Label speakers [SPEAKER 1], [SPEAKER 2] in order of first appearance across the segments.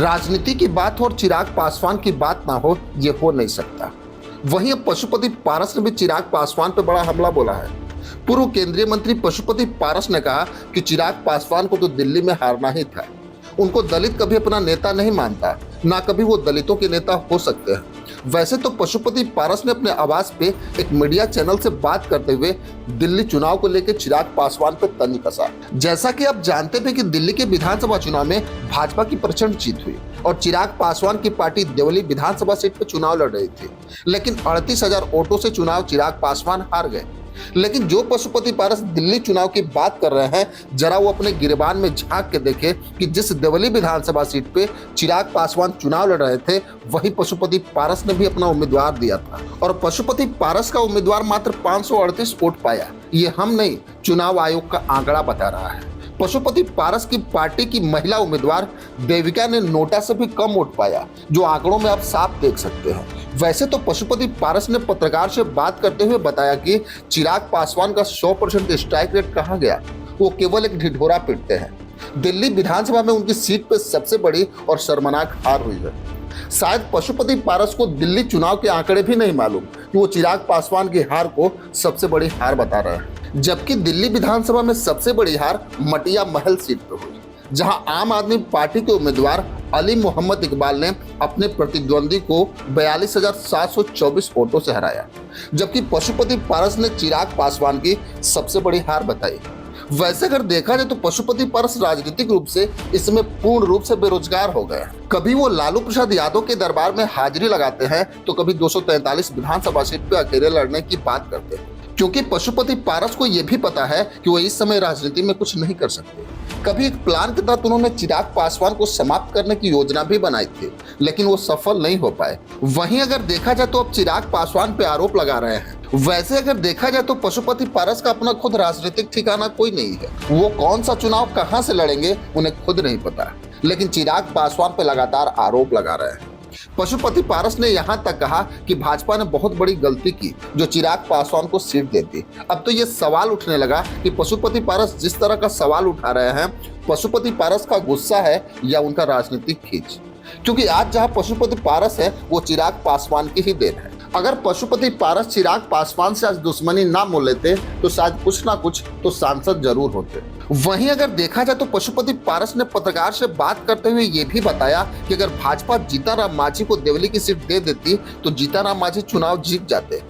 [SPEAKER 1] राजनीति की बात हो और चिराग पासवान की बात ना हो, ये हो नहीं सकता। वहीं अब पशुपति पारस ने भी चिराग पासवान पर बड़ा हमला बोला है। पूर्व केंद्रीय मंत्री पशुपति पारस ने कहा कि चिराग पासवान को तो दिल्ली में हारना ही था। उनको दलित कभी अपना नेता नहीं मानता, ना कभी वो दलितों के नेता हो सकते हैं। वैसे तो पशुपति पारस ने अपने आवाज पे एक मीडिया चैनल से बात करते हुए दिल्ली चुनाव को लेकर चिराग पासवान पर तंज कसा। जैसा कि आप जानते थे कि दिल्ली के विधानसभा चुनाव में भाजपा की प्रचंड जीत हुई और चिराग पासवान की पार्टी देवली विधानसभा सीट पर चुनाव लड़ रही थी, लेकिन 38,000 वोटों से चुनाव चिराग पासवान हार गए। लेकिन जो पशुपति पारस दिल्ली चुनाव की बात कर रहे हैं, जरा वो अपने गिरबान में झांक के देखे कि जिस देवली विधानसभा सीट पे चिराग पासवान चुनाव लड़ रहे थे, वही पशुपति पारस ने भी अपना उम्मीदवार दिया था और पशुपति पारस का उम्मीदवार मात्र 538 वोट पाया। ये हम नहीं, चुनाव आयोग का आंकड़ा बता रहा है। पशुपति पारस की पार्टी की महिला उम्मीदवार देविका ने नोटा से भी कम वोट पाया, जो आंकड़ों में आप साफ देख सकते हैं। वैसे तो पशुपति पारस ने पत्रकार से बात करते हुए बताया कि चिराग पासवान का 100% स्ट्राइक रेट कहा गया, वो केवल एक ढिढोरा पीटते हैं। दिल्ली विधानसभा में उनकी सीट पर सबसे बड़ी और शर्मनाक हार हुई है। शायद पशुपति पारस को दिल्ली चुनाव के आंकड़े भी नहीं मालूम कि वो चिराग पासवान की हार को सबसे बड़ी हार बता रहे हैं, जबकि दिल्ली विधानसभा में सबसे बड़ी हार मटिया महल सीट पर हुई, जहां आम आदमी पार्टी के उम्मीदवार अली मोहम्मद इकबाल ने अपने प्रतिद्वंदी को 42,724 वोटों से हराया, जबकि पशुपति पारस ने चिराग पासवान की सबसे बड़ी हार बताई। वैसे अगर देखा जाए तो पशुपति पारस राजनीतिक रूप से इसमें पूर्ण रूप से बेरोजगार हो गए। कभी वो लालू प्रसाद यादव के दरबार में हाजिरी लगाते हैं, तो कभी 243 विधानसभा सीट पे अकेले लड़ने की बात करते हैं, क्योंकि पशुपति पारस को यह भी पता है कि वो इस समय राजनीति में कुछ नहीं कर सकते। कभी एक प्लान के तहत उन्होंने चिराग पासवान को समाप्त करने की योजना भी बनाई थी, लेकिन वो सफल नहीं हो पाए। वहीं अगर देखा जाए तो अब चिराग पासवान पे आरोप लगा रहे हैं। वैसे अगर देखा जाए तो पशुपति पारस का अपना खुद राजनीतिक ठिकाना कोई नहीं है। वो कौन सा चुनाव कहां से लड़ेंगे उन्हें खुद नहीं पता, लेकिन चिराग पासवान पे लगातार आरोप लगा रहे हैं। पशुपति पारस ने यहां तक कहा कि भाजपा ने बहुत बड़ी गलती की जो चिराग पासवान को सीट देती। अब तो ये सवाल उठने लगा कि पशुपति पारस जिस तरह का सवाल उठा रहे हैं, पशुपति पारस का गुस्सा है या उनका राजनीतिक खींच, क्योंकि आज जहां पशुपति पारस है वो चिराग पासवान की ही देन है। अगर पशुपति पारस चिराग पासवान से आज दुश्मनी ना मोल लेते तो शायद कुछ ना कुछ तो सांसद जरूर होते। वहीं अगर देखा जाए तो पशुपति पारस ने पत्रकार से बात करते हुए ये भी बताया कि अगर भाजपा जीताराम मांझी को देवली की सीट दे देती तो जीताराम मांझी चुनाव जीत जाते।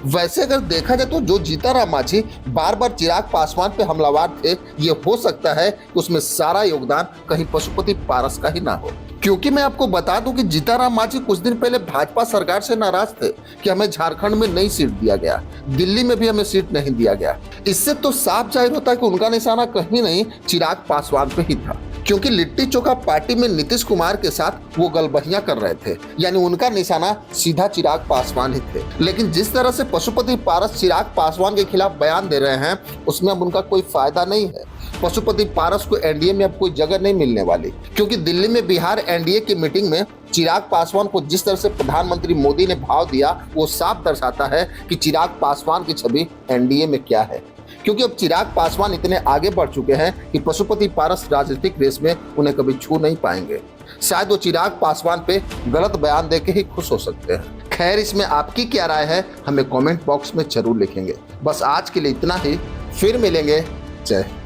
[SPEAKER 1] वैसे अगर देखा जाए तो जो जीताराम मांझी बार बार चिराग पासवान पे हमलावर थे, ये हो सकता है कि उसमें सारा योगदान कहीं पशुपति पारस का ही ना हो। क्योंकि मैं आपको बता दूं कि जीताराम मांझी कुछ दिन पहले भाजपा सरकार से नाराज थे कि हमें झारखंड में नई सीट दिया गया, दिल्ली में भी हमें सीट नहीं दिया गया। इससे तो साफ जाहिर होता है कि उनका निशाना कहीं नहीं चिराग पासवान पे ही था, क्योंकि लिट्टी चोखा पार्टी में नीतीश कुमार के साथ वो गलबहियां कर रहे थे, यानी उनका निशाना सीधा चिराग पासवान ही थे। लेकिन जिस तरह से पशुपति पारस चिराग पासवान के खिलाफ बयान दे रहे हैं, उसमें अब उनका कोई फायदा नहीं है। पशुपति पारस को एनडीए में अब कोई जगह नहीं मिलने वाली, क्योंकि दिल्ली में बिहार एनडीए की मीटिंग में चिराग पासवान को जिस तरह से प्रधानमंत्री मोदी ने भाव दिया, वो साफ दर्शाता है कि चिराग पासवान की छवि एनडीए में क्या है। क्योंकि अब चिराग पासवान इतने आगे बढ़ चुके हैं कि पशुपति पारस राजनीतिक रेस में उन्हें कभी छू नहीं पाएंगे। शायद वो चिराग पासवान पे गलत बयान देके ही खुश हो सकते हैं। खैर, इसमें आपकी क्या राय है हमें कमेंट बॉक्स में जरूर लिखेंगे। बस आज के लिए इतना ही, फिर मिलेंगे। जय हिंद।